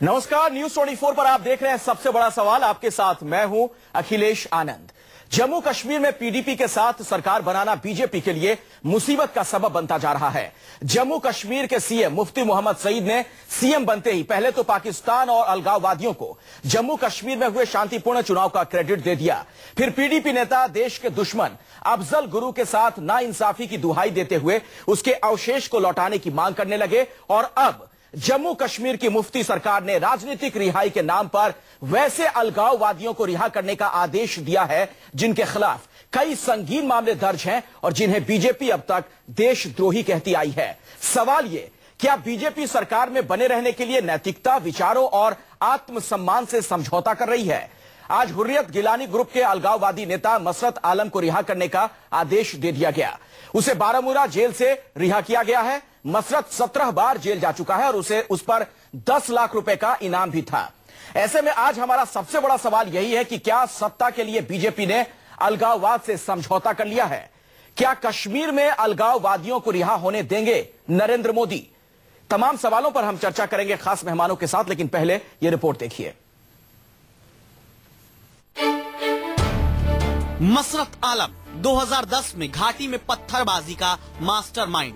नमस्कार, न्यूज 24 पर आप देख रहे हैं सबसे बड़ा सवाल। आपके साथ मैं हूं अखिलेश आनंद। जम्मू कश्मीर में पीडीपी के साथ सरकार बनाना बीजेपी के लिए मुसीबत का सबब बनता जा रहा है। जम्मू कश्मीर के सीएम मुफ्ती मोहम्मद सईद ने सीएम बनते ही पहले तो पाकिस्तान और अलगाववादियों को जम्मू कश्मीर में हुए शांतिपूर्ण चुनाव का क्रेडिट दे दिया। फिर पीडीपी नेता देश के दुश्मन अफजल गुरु के साथ नाइंसाफी की दुहाई देते हुए उसके अवशेष को लौटाने की मांग करने लगे और अब जम्मू कश्मीर की मुफ्ती सरकार ने राजनीतिक रिहाई के नाम पर वैसे अलगाववादियों को रिहा करने का आदेश दिया है जिनके खिलाफ कई संगीन मामले दर्ज हैं और जिन्हें बीजेपी अब तक देशद्रोही कहती आई है। सवाल ये, क्या बीजेपी सरकार में बने रहने के लिए नैतिकता, विचारों और आत्मसम्मान से समझौता कर रही है? आज हुर्रियत गिलानी ग्रुप के अलगाववादी नेता मसरत आलम को रिहा करने का आदेश दे दिया गया। उसे बारामूला जेल से रिहा किया गया है। मसरत 17 बार जेल जा चुका है और उस पर 10 लाख रुपए का इनाम भी था। ऐसे में आज हमारा सबसे बड़ा सवाल यही है कि क्या सत्ता के लिए बीजेपी ने अलगाववाद से समझौता कर लिया है? क्या कश्मीर में अलगाववादियों को रिहा होने देंगे नरेंद्र मोदी? तमाम सवालों पर हम चर्चा करेंगे खास मेहमानों के साथ, लेकिन पहले यह रिपोर्ट देखिए। मसरत आलम 2010 में घाटी में पत्थरबाजी का मास्टरमाइंड।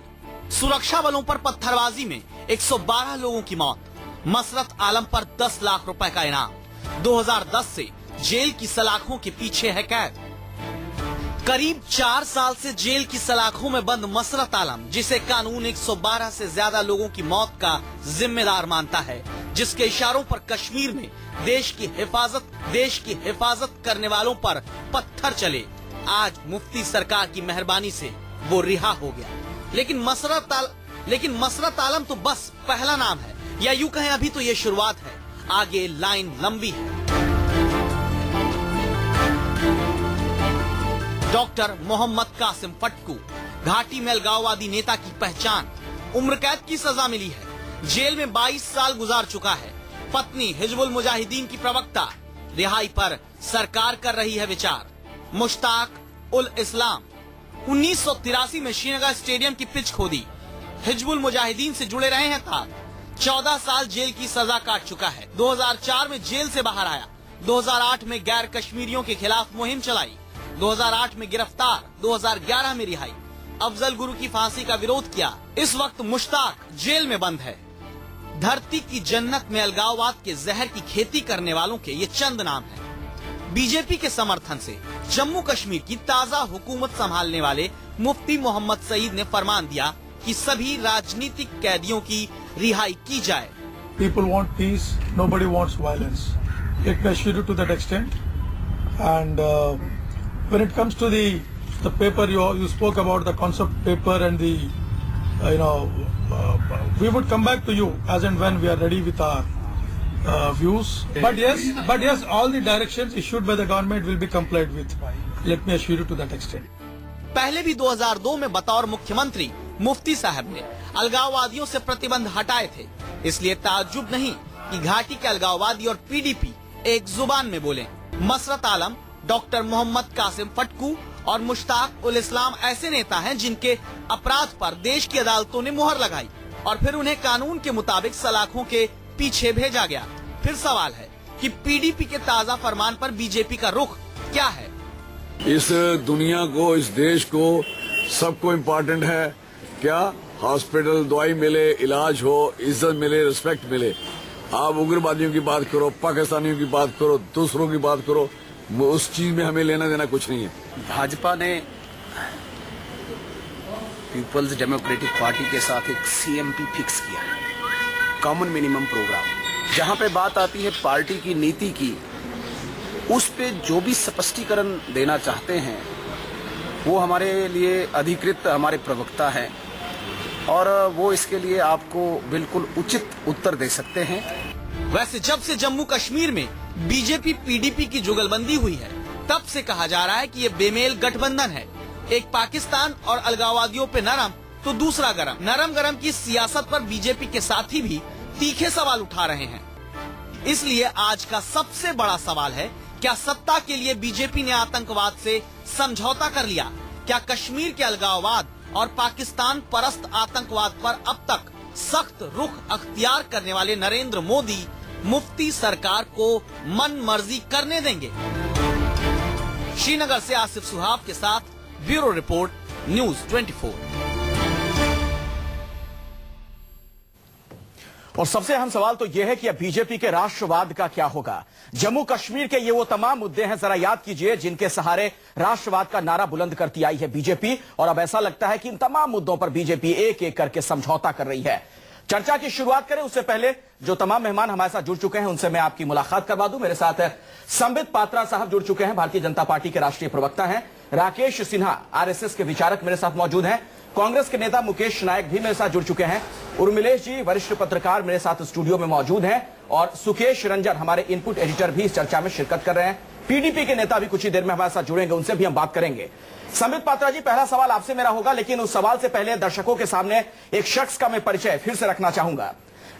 सुरक्षा बलों पर पत्थरबाजी में 112 लोगों की मौत। मसरत आलम पर 10 लाख रुपए का इनाम। 2010 से जेल की सलाखों के पीछे है कैद। करीब 4 साल से जेल की सलाखों में बंद मसरत आलम, जिसे कानून 112 से ज्यादा लोगों की मौत का जिम्मेदार मानता है, जिसके इशारों पर कश्मीर में देश की हिफाजत करने वालों पर पत्थर चले, आज मुफ्ती सरकार की मेहरबानी से वो रिहा हो गया। लेकिन मसरत आलम तो बस पहला नाम है, या यूं कहें अभी तो ये शुरुआत है, आगे लाइन लंबी है। डॉक्टर मोहम्मद कासिम फटकू, घाटी में अलगाववादी नेता की पहचान। उम्र कैद की सजा मिली है, जेल में 22 साल गुजार चुका है। पत्नी हिजबुल मुजाहिदीन की प्रवक्ता, रिहाई पर सरकार कर रही है विचार। मुश्ताक उल इस्लाम, 1983 में श्रीनगर स्टेडियम की पिच खोदी, हिजबुल मुजाहिदीन से जुड़े रहे हैं तार। 14 साल जेल की सजा काट चुका है। 2004 में जेल से बाहर आया। 2008 में गैर कश्मीरियों के खिलाफ मुहिम चलाई। 2008 में गिरफ्तार, 2011 में रिहाई। अफजल गुरु की फांसी का विरोध किया। इस वक्त मुश्ताक जेल में बंद है। धरती की जन्नत में अलगाववाद के जहर की खेती करने वालों के ये चंद नाम हैं। बीजेपी के समर्थन से जम्मू कश्मीर की ताजा हुकूमत संभालने वाले मुफ्ती मोहम्मद सईद ने फरमान दिया कि सभी राजनीतिक कैदियों की रिहाई की जाए। People want peace, nobody wants violence. Let me assure you to that extent. And when it comes to the paper, you spoke about the concept paper and the we would come back to you as and when we are ready with our views. But yes, all the directions issued by the government will be complied with. Let me assure you to that extent. पहले भी 2002 में बतौर मुख्यमंत्री मुफ्ती साहब ने अलगाववादियों से प्रतिबंध हटाए थे। इसलिए ताज्जुब नहीं कि घाटी के अलगाववादी और पीडीपी एक जुबान में बोले। मसरत आलम, डॉक्टर मोहम्मद कासिम फटकू और मुश्ताक उल इस्लाम ऐसे नेता हैं जिनके अपराध पर देश की अदालतों ने मुहर लगाई और फिर उन्हें कानून के मुताबिक सलाखों के पीछे भेजा गया। फिर सवाल है कि पीडीपी के ताजा फरमान पर बीजेपी का रुख क्या है? इस दुनिया को, इस देश को, सबको इम्पोर्टेंट है क्या? हॉस्पिटल, दवाई मिले, इलाज हो, इज्जत मिले, रिस्पेक्ट मिले। आप उग्रवादियों की बात करो, पाकिस्तानियों की बात करो, दूसरों की बात करो, उस चीज में हमें लेना देना कुछ नहीं है। भाजपा ने पीपल्स डेमोक्रेटिक पार्टी के साथ एक सीएमपी फिक्स किया है, कॉमन मिनिमम प्रोग्राम। जहां पे बात आती है पार्टी की नीति की, उस पे जो भी स्पष्टीकरण देना चाहते हैं वो हमारे लिए अधिकृत हमारे प्रवक्ता हैं और वो इसके लिए आपको बिल्कुल उचित उत्तर दे सकते हैं। वैसे जब से जम्मू कश्मीर में बीजेपी पीडीपी की जुगलबंदी हुई है, तब से कहा जा रहा है कि ये बेमेल गठबंधन है। एक पाकिस्तान और अलगाववादियों पे नरम तो दूसरा गरम। नरम गरम की सियासत पर बीजेपी के साथी भी तीखे सवाल उठा रहे हैं। इसलिए आज का सबसे बड़ा सवाल है, क्या सत्ता के लिए बीजेपी ने आतंकवाद से समझौता कर लिया? क्या कश्मीर के अलगाववाद और पाकिस्तान परस्त आतंकवाद पर अब तक सख्त रुख अख्तियार करने वाले नरेंद्र मोदी मुफ्ती सरकार को मन मर्जी करने देंगे? श्रीनगर से आसिफ सुहाब के साथ ब्यूरो रिपोर्ट, न्यूज 24। और सबसे अहम सवाल तो यह है कि अब बीजेपी के राष्ट्रवाद का क्या होगा। जम्मू कश्मीर के ये वो तमाम मुद्दे हैं, जरा याद कीजिए, जिनके सहारे राष्ट्रवाद का नारा बुलंद करती आई है बीजेपी, और अब ऐसा लगता है कि इन तमाम मुद्दों पर बीजेपी एक एक करके समझौता कर रही है। चर्चा की शुरुआत करें उससे पहले जो तमाम मेहमान हमारे साथ जुड़ चुके हैं उनसे मैं आपकी मुलाकात करवा दूं। मेरे साथ संबित पात्रा साहब जुड़ चुके हैं, भारतीय जनता पार्टी के राष्ट्रीय प्रवक्ता हैं। राकेश सिन्हा आरएसएस के विचारक मेरे साथ मौजूद हैं। कांग्रेस के नेता मुकेश नायक भी मेरे साथ जुड़ चुके हैं। उर्मिलेश जी वरिष्ठ पत्रकार मेरे साथ स्टूडियो में मौजूद हैं, और सुकेश रंजन हमारे इनपुट एडिटर भी इस चर्चा में शिरकत कर रहे हैं। पीडीपी के नेता भी कुछ ही देर में हमारे साथ जुड़ेंगे, उनसे भी हम बात करेंगे। संबित पात्रा जी, पहला सवाल आपसे मेरा होगा, लेकिन उस सवाल से पहले दर्शकों के सामने एक शख्स का मैं परिचय फिर से रखना चाहूंगा।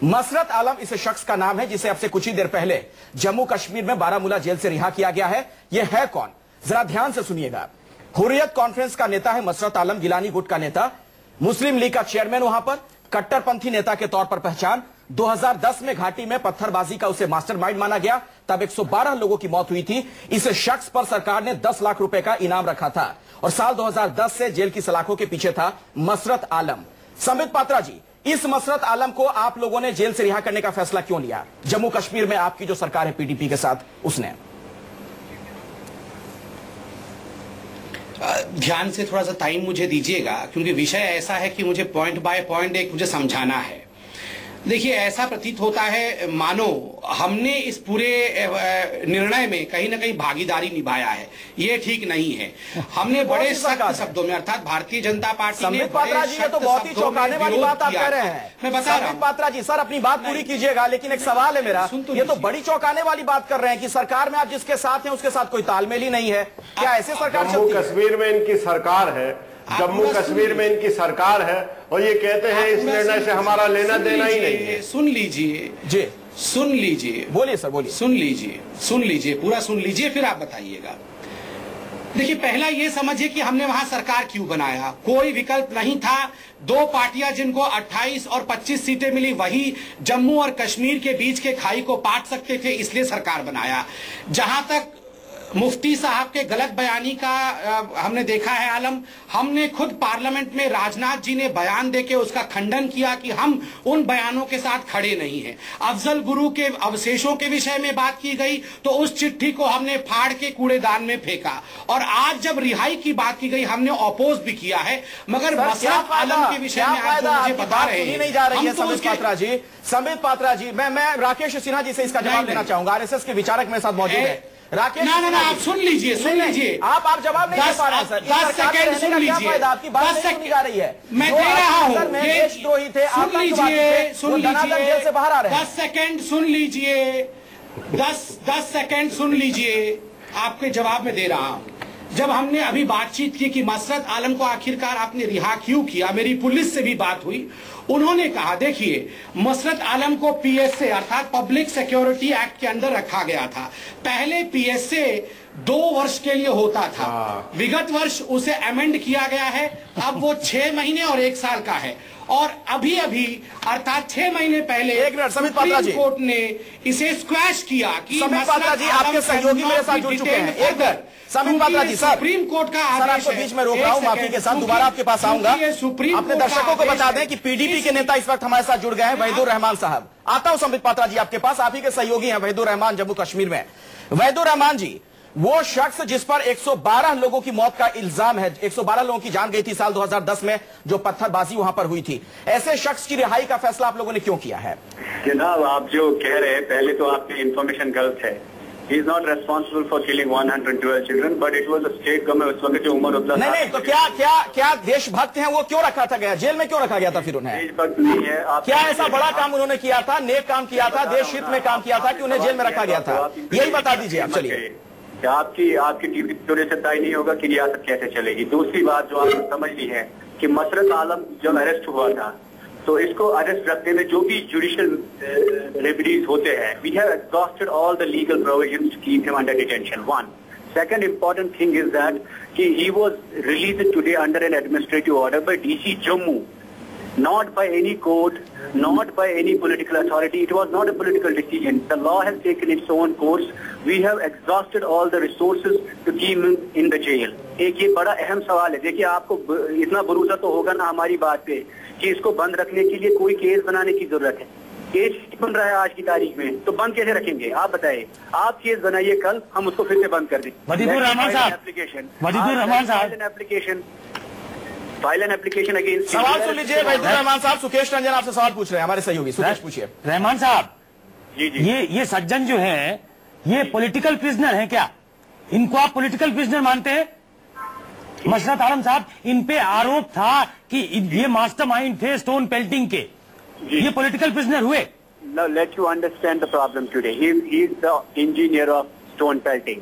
मसरत आलम इस शख्स का नाम है, जिसे अब से कुछ ही देर पहले जम्मू कश्मीर में बारामूला जेल से रिहा किया गया है। यह है कौन, जरा ध्यान से सुनिएगा। हुर्रियत कॉन्फ्रेंस का नेता है मसरत आलम, गिलानी गुट का नेता, मुस्लिम लीग का चेयरमैन, वहां पर कट्टरपंथी नेता के तौर पर पहचान। 2010 में घाटी में पत्थरबाजी का उसे मास्टरमाइंड माना गया, तब 112 लोगों की मौत हुई थी। इस शख्स पर सरकार ने 10 लाख रुपए का इनाम रखा था, और साल 2010 से जेल की सलाखों के पीछे था मसरत आलम। संबित पात्रा जी, इस मसरत आलम को आप लोगों ने जेल से रिहा करने का फैसला क्यों लिया? जम्मू कश्मीर में आपकी जो सरकार है पीडीपी के साथ, उसने ध्यान से थोड़ा सा टाइम मुझे दीजिएगा, क्योंकि विषय ऐसा है कि मुझे पॉइंट बाय पॉइंट एक मुझे समझाना है। देखिए, ऐसा प्रतीत होता है मानो हमने इस पूरे निर्णय में कहीं ना कहीं भागीदारी निभाया है। ये ठीक नहीं है। हमने बड़े सख्त शब्दों में, अर्थात भारतीय जनता पार्टी ने पात्रा जी, ये तो बहुत ही चौंकाने वाली बात आप कह रहे हैं। मैं बता रहा हूं पात्रा जी, सर अपनी बात पूरी कीजिएगा, लेकिन एक सवाल है मेरा, ये तो बड़ी चौंकाने वाली बात कर रहे हैं कि सरकार में आप जिसके साथ हैं उसके साथ कोई तालमेल ही नहीं है। क्या ऐसे सरकार जम्मू कश्मीर में इनकी सरकार है, जम्मू कश्मीर में इनकी सरकार है, और ये कहते हैं इस निर्णय से हमारा लेना देना ही नहीं है। सुन लीजिए जी, सुन लीजिए, बोलिए सर, बोलिए। सुन लीजिए, पूरा सुन लीजिए, फिर आप बताइएगा। देखिए, पहला ये समझिए कि हमने वहां सरकार क्यों बनाया। कोई विकल्प नहीं था। दो पार्टियां जिनको 28 और 25 सीटें मिली, वही जम्मू और कश्मीर के बीच के खाई को पाट सकते थे, इसलिए सरकार बनाया। जहां तक मुफ्ती साहब के गलत बयानी का हमने देखा है आलम, हमने खुद पार्लियामेंट में राजनाथ जी ने बयान देके उसका खंडन किया कि हम उन बयानों के साथ खड़े नहीं हैं। अफजल गुरु के अवशेषों के विषय में बात की गई तो उस चिट्ठी को हमने फाड़ के कूड़ेदान में फेंका, और आज जब रिहाई की बात की गई हमने अपोज भी किया है। मगर मसरत आलम के विषय में आज मुझे बता रहे हैं, नहीं जा रही है संबित पात्रा जी, मैं राकेश सिन्हा जी से इसका जवाब देना चाहूंगा। आरएसएस के विचारक मेरे साथ मौजूद है। राकेश, ना आप सुन लीजिए, आप जवाब नहीं दे पा रहे हैं सर। 10 सेकंड सुन लीजिए, आपकी बात नहीं सुनी जा रही है। मैं दे रहा हूं, देशद्रोही थे, सुन लीजिए, जेल से बाहर आ रहे हैं। 10 सेकंड सुन लीजिए, 10 सेकंड सुन लीजिए, आपके जवाब में दे रहा हूं। जब हमने अभी बातचीत की कि मसरत आलम को आखिरकार आपने रिहा क्यों किया, मेरी पुलिस से भी बात हुई। उन्होंने कहा, देखिए, मसरत आलम को पीएसए अर्थात पब्लिक सिक्योरिटी एक्ट के अंदर रखा गया था। पहले पीएसए 2 वर्ष के लिए होता था, विगत वर्ष उसे अमेंड किया गया है, अब वो 6 महीने और 1 साल का है। और अभी अर्थात 6 महीने पहले सुप्रीम कोर्ट ने इसे स्क्वैश किया कि संबित पात्रा जी, आपके सहयोगी मेरे साथ जुड़ चुके हैं। एक मिनट संबित पात्रा जी, सुप्रीम कोर्ट का आदेश है। आपको बीच में रोक रहा हूं, माफी के साथ दोबारा आपके पास आऊंगा। अपने दर्शकों को बता दें कि पीडीपी के नेता इस वक्त हमारे साथ जुड़ गए हैं, वहीदुर रहमान साहब। आता हूं संबित पात्रा जी आपके पास, आप ही के सहयोगी हैं वहीदुर रहमान जम्मू कश्मीर में। वहीदुर रहमान जी, वो शख्स जिस पर 112 लोगों की मौत का इल्जाम है, 112 लोगों की जान गई थी साल 2010 में जो पत्थरबाजी वहां पर हुई थी, ऐसे शख्स की रिहाई का फैसला आप लोगों ने क्यों किया है? जनाब, आप जो कह रहे हैं, पहले तो आपकी इंफॉर्मेशन गलत है। He is not responsible for killing 112 children, but it was a state government उस वक्त जो उमर अब्दुल्ला नहीं, तो क्या देशभक्त हैं वो क्यों रखा था गया, जेल में क्यों रखा गया था फिर उन्हें? देशभक्त नहीं है। क्या ऐसा बड़ा काम उन्होंने किया था, नेक काम किया था, देश हित में काम किया था कि उन्हें जेल में रखा गया था? यही बता दीजिए आप। चलिए, आपकी टीवी चोरी से तय नहीं होगा कि रियासत कैसे चलेगी। दूसरी बात जो आपने समझ ली है कि मसरत आलम जब अरेस्ट हुआ था तो इसको अरेस्ट रखने में जो भी जुडिशियल रेमेडीज होते हैं, we have exhausted all the legal provisions to keep him under detention. 1 Second important thing is that he was released today under an administrative order by DC Jammu. not by any court, not by any political authority. It was not a political decision. The law has taken its own course. We have exhausted all the resources to keep him in the jail. एक ये बड़ा अहम सवाल है। देखिए, आपको इतना भरोसा तो होगा ना हमारी बात पे कि इसको बंद रखने के लिए कोई केस बनाने की जरूरत है। केस बन रहा है आज की तारीख में, तो बंद कैसे रखेंगे? आप बताइए। आप केस बनाइए कल, हम उसको फिर से बंद कर दें। वजीदुर रहमान साहब, फाइल एन एप्लीकेशन अगेंस्ट। सवाल सुन लीजिए वजीदुर रहमान साहब, सुकेश रंजन आपसे सवाल पूछ रहे हैं, हमारे सहयोगी। सुकेश पूछिए। रहमान साहब, जी जी, ये सज्जन जो है ये पॉलिटिकल प्रिजनर है क्या? इनको आप पॉलिटिकल प्रिजनर मानते हैं? मशरत आलम साहब, इन पे आरोप था कि ये मास्टरमाइंड थे स्टोन पेल्टिंग के, ये पॉलिटिकल प्रिजनर हुए? Now let you understand the problem today. He is the engineer of stone pelting.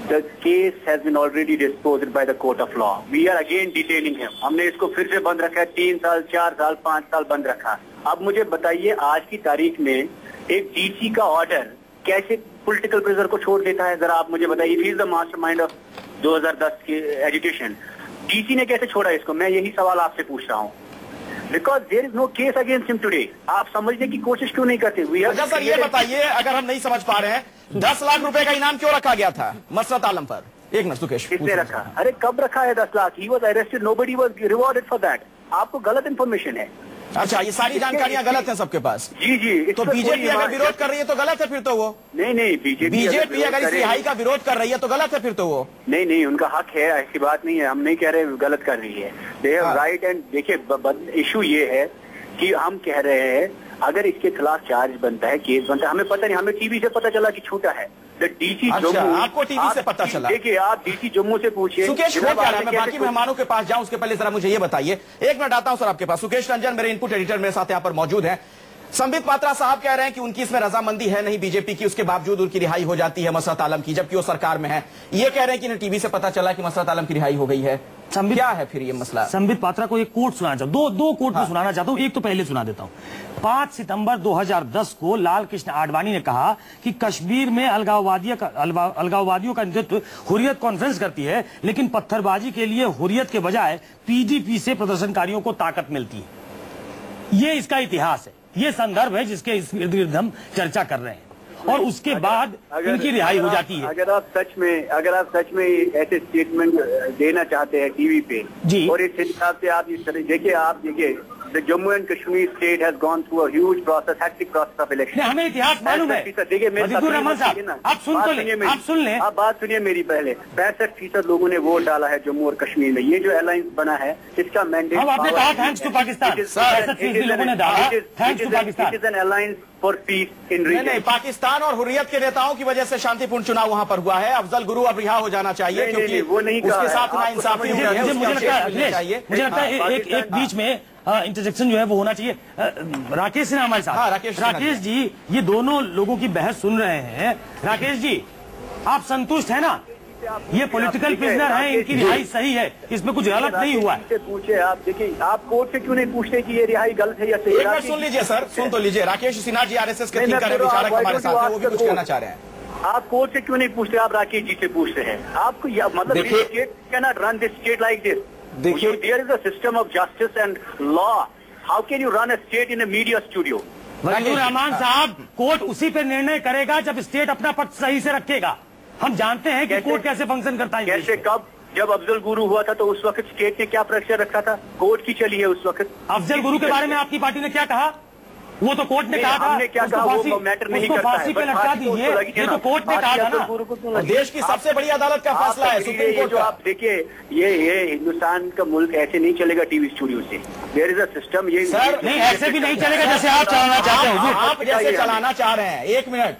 The case has been already disposed by the court of law. We are again detaining him. हमने इसको फिर से बंद रखा है, 3 साल, 4 साल, 5 साल बंद रखा। अब मुझे बताइए, आज की तारीख में एक डीसी का ऑर्डर कैसे पॉलिटिकल प्रिजनर को छोड़ देता है? जरा आप मुझे बताइए। He is the mastermind of 2010 की एजुकेशन। डीसी ने कैसे छोड़ा इसको? मैं यही सवाल आपसे पूछ रहा हूँ। Because there is no case against him today. आप समझने की कोशिश क्यों नहीं करते? अच्छा सर, ये बताइए, अगर हम नहीं समझ पा रहे हैं, 10 लाख रुपए का इनाम क्यों रखा गया था मसरत आलम पर? एक मिनट सुकेश, किसने रखा? अरे कब रखा है 10 lakh? He was arrested. Nobody was rewarded for that. आपको गलत इंफॉर्मेशन है। अच्छा, ये सारी जानकारियां गलत हैं सबके पास। जी जी, तो बीजेपी अगर विरोध कर रही है तो गलत है फिर तो वो? नहीं, बीजेपी अगर इस रिहाई का विरोध कर रही है तो गलत है फिर तो वो? नहीं, उनका हक है, ऐसी बात नहीं है। हम नहीं कह रहे गलत कर रही है। They have right. एंड देखिए, इशू ये है कि हम कह रहे हैं अगर इसके खिलाफ चार्ज बनता है, केस बनता है, हमें पता नहीं, हमें टीवी से पता चला कि छूटा है। डीसी जम्मू, आपको टीवी से पता चला? देखिए, आप डीसी जम्मू से पूछिए। सुकेश, मैं बाकी मेहमानों के पास जाऊं उसके पहले जरा मुझे ये बताइए। एक मिनट आता हूं सर आपके पास। सुकेश रंजन मेरे इनपुट एडिटर मेरे साथ यहाँ पर मौजूद हैं। संबित पात्रा साहब कह रहे हैं कि उनकी इसमें रजामंदी है नहीं बीजेपी की, उसके बावजूद उनकी रिहाई हो जाती है मसरत आलम की, जबकि वो सरकार में है। ये कह रहे हैं कि इन्हें टीवी से पता चला कि मसरत आलम की रिहाई हो गई है। क्या है फिर ये मसला? संबित पात्रा को एक कोट सुनाना चाहता हूं, दो कोट में सुनाना चाहता हूं। एक तो पहले सुना देता हूं। 5 सितंबर 2010 को लाल कृष्ण आडवाणी ने कहा कि कश्मीर में अलगाववादियों का नेतृत्व हुर्रियत कॉन्फ्रेंस करती है, लेकिन पत्थरबाजी के लिए हुर्रियत के बजाय पीडीपी से प्रदर्शनकारियों को ताकत मिलती है। ये इसका इतिहास है, ये संदर्भ है जिसके इस इर्द गिर्द हम चर्चा कर रहे हैं। और उसके बाद इनकी रिहाई हो जाती है। अगर आप सच में ऐसे स्टेटमेंट देना चाहते हैं टीवी पे जी, और इस हिसाब से आप इस तरह देखिए, The Jammu and Kashmir state has gone through a huge process, hectic process of election. हमें इतिहास मालूम है। देखिए, वजीदुर रहमान साहब, आप सुन लें। आप बात सुनिए मेरी पहले। 65% लोगों ने वोट डाला है जम्मू और कश्मीर में। ये जो अलायंस बना है, इसका मैंडेट आपने कहा थैंक्स टू पाकिस्तान। 65% लोगों ने डाला thanks to Pakistan. It is an alliance for peace in region. नहीं, पाकिस्तान और हुर्रियत के नेताओं की वजह से शांतिपूर्ण चुनाव वहां पर हुआ है। अफजल गुरु अब रिहा हो जाना चाहिए, क्योंकि वो नहीं, उसके साथ नाइंसाफी हुई है। मुझे लगता है एक बीच में इंटरजेक्शन जो है वो होना चाहिए। राकेश सिन्हा हमारे साथ। राकेश जी, ये दोनों लोगों की बहस सुन रहे हैं। राकेश जी, आप संतुष्ट है ना? ये पॉलिटिकल प्रिजनर है, इनकी रिहाई सही है, इसमें कुछ गलत नहीं हुआ है? पूछे आप। देखिए, आप कोर्ट से क्यों नहीं पूछते कि ये रिहाई गलत है या सही? एक बार सुन लीजिए सर, सुन तो लीजिए। राकेश सिन्हा जी आरएसएस के थिंकर हैं, विचारक हमारे साथ हैं, वो भी कुछ कहना चाह रहे हैं। आप कोर्ट से क्यों नहीं पूछते? आप राकेश जी से पूछते हैं। आपको मतलब state can not run this state like this. There is a system of justice and law. How can you run a state in a media studio? Wajidur Rahman साहब, कोर्ट उसी पे निर्णय करेगा जब स्टेट अपना पक्ष सही से रखेगा। हम जानते हैं कि कोर्ट कैसे फंक्शन करता है। कैसे, कब? जब अफजल गुरु हुआ था तो उस वक्त स्टेट ने क्या प्रेशर रखा था? कोर्ट की चली है उस वक्त। अफजल गुरु के बारे में आपकी पार्टी ने क्या कहा? वो तो कोर्ट ने कहा था। हमने क्या कहा? वो मैटर नहीं करता है। फांसी पे लटका दीजिए, ये तो कोर्ट ने कहा था ना। देश की सबसे बड़ी अदालत का फैसला है, सुप्रीम कोर्ट का। आप देखिए, ये हिंदुस्तान का मुल्क ऐसे नहीं चलेगा टीवी स्टूडियो से। There is a system. ये सर नहीं, ऐसे भी नहीं चलेगा जैसे आप चलाना चाहते हैं। आप जैसे चलाना चाह रहे हैं। एक मिनट,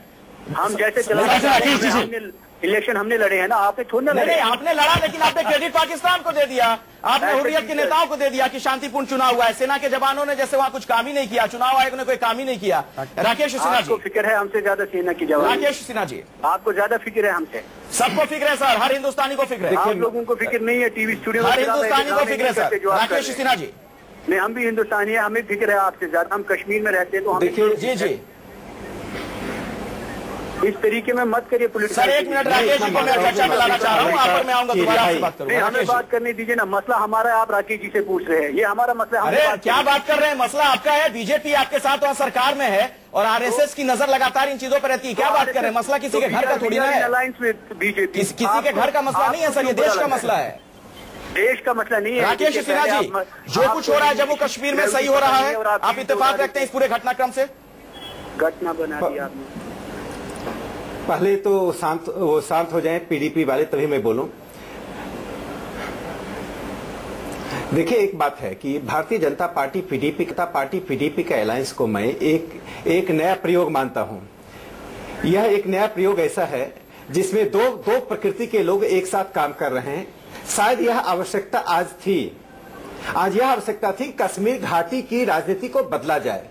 हम जैसे चलाना, इलेक्शन हमने लड़े हैं ना, आपने थोड़ी ना लड़े। नहीं, आपने लड़ा, लेकिन आपने क्रेडिट पाकिस्तान को दे दिया। आपने हुर्रियत के नेताओं को दे दिया कि शांतिपूर्ण चुनाव हुआ है। सेना के जवानों ने जैसे वहां कुछ काम ही नहीं किया, चुनाव आयोग ने कोई काम ही नहीं किया। राकेश सिन्हा जी, फिक्र है हमसे ज्यादा सेना की जवान? राकेश सिन्हा जी, आपको ज्यादा फिक्र है हमसे? सबको फिक्र है सर, हर हिंदुस्तानी को फिक्र है। आप लोगों को फिक्र नहीं है टीवी स्टूडियो में? हर हिंदुस्तानी को फिक्र है सर। राकेश सिन्हा जी, नहीं, हम भी हिंदुस्तानी है, हमें फिक्र है आपसे ज्यादा। हम कश्मीर में रहते हैं तो हम। जी जी, इस तरीके में मत करिए police. Sir 1 minute Rakesh ji को मैं चर्चा में लाना चाह रहा हूँ, आप पर मैं आऊंगा दोबारा आपसे बात करूंगा। हमें बात करने दीजिए ना, मसला हमारा है, आप राकेश जी से पूछ रहे हैं, ये हमारा मसला। अरे क्या बात कर रहे हैं, मसला आपका है, बीजेपी आपके साथ वहाँ सरकार में है और आरएसएस की नजर लगातार इन चीजों पर रहती है, क्या बात कर रहे हैं? मसला किसी के घर का थोड़ी ना है, किसी के घर का मसला नहीं है सर, ये देश का मसला है, देश का मसला नहीं है। राकेश सिन्हा जी, जो कुछ हो रहा है जम्मू कश्मीर में सही हो रहा है, आप इत्तेफाक रखते हैं इस पूरे घटनाक्रम से? घटना बना दिया आपने। पहले तो शांत हो जाएं पीडीपी वाले, तभी मैं बोलूं। देखिए एक बात है कि भारतीय जनता पार्टी पीडीपी का अलायंस को मैं एक नया प्रयोग मानता हूं। यह एक नया प्रयोग ऐसा है जिसमें दो प्रकृति के लोग एक साथ काम कर रहे हैं। शायद यह आवश्यकता आज यह आवश्यकता थी कश्मीर घाटी की राजनीति को बदला जाए,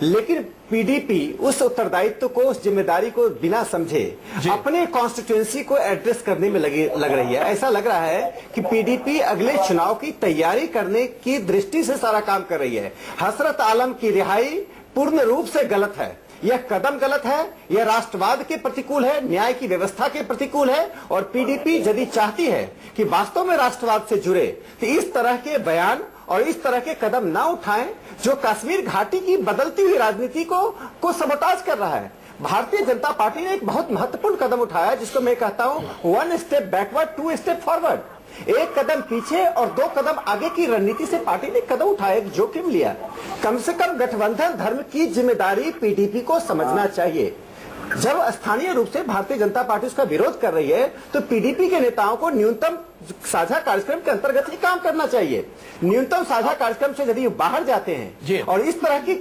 लेकिन पीडीपी उस उत्तरदायित्व को, उस जिम्मेदारी को बिना समझे अपने कॉन्स्टिट्यूएंसी को एड्रेस करने में लग रही है। ऐसा लग रहा है कि पीडीपी अगले चुनाव की तैयारी करने की दृष्टि से सारा काम कर रही है। हसरत आलम की रिहाई पूर्ण रूप से गलत है, यह कदम गलत है, यह राष्ट्रवाद के प्रतिकूल है, न्याय की व्यवस्था के प्रतिकूल है। और पीडीपी यदि चाहती है कि वास्तव में राष्ट्रवाद से जुड़े तो इस तरह के बयान और इस तरह के कदम ना उठाएं जो कश्मीर घाटी की बदलती हुई राजनीति को सबोटाज कर रहा है। भारतीय जनता पार्टी ने एक बहुत महत्वपूर्ण कदम उठाया जिसको मैं कहता हूं 1 स्टेप बैकवर्ड 2 स्टेप फॉरवर्ड। एक कदम पीछे और 2 कदम आगे की रणनीति से पार्टी ने कदम उठाया, एक जोखिम लिया। कम से कम गठबंधन धर्म की जिम्मेदारी पीडीपी को समझना चाहिए। जब स्थानीय रूप से भारतीय जनता पार्टी उसका विरोध कर रही है तो पीडीपी के नेताओं को न्यूनतम साझा कार्यक्रम के अंतर्गत ही काम करना चाहिए। न्यूनतम साझा कार्यक्रम से यदि बाहर जाते हैं और इस तरह के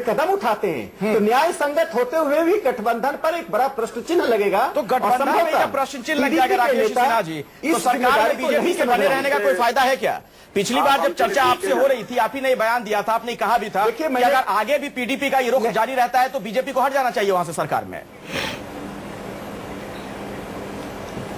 कदम उठाते हैं तो न्याय संगत होते हुए भी गठबंधन पर एक बड़ा प्रश्न चिन्ह लगेगा। तो गठबंधन में जब प्रश्न चिन्ह लग जाएगा राकेश सिन्हा जी, तो सरकार में बीजेपी के बने रहने का कोई फायदा है क्या? पिछली बार जब चर्चा आपसे हो रही थी, आप ही ने बयान दिया था, आपने कहा भी था कि अगर आगे भी पीडीपी का ये रुख जारी रहता है तो बीजेपी को हट जाना चाहिए वहां से सरकार में।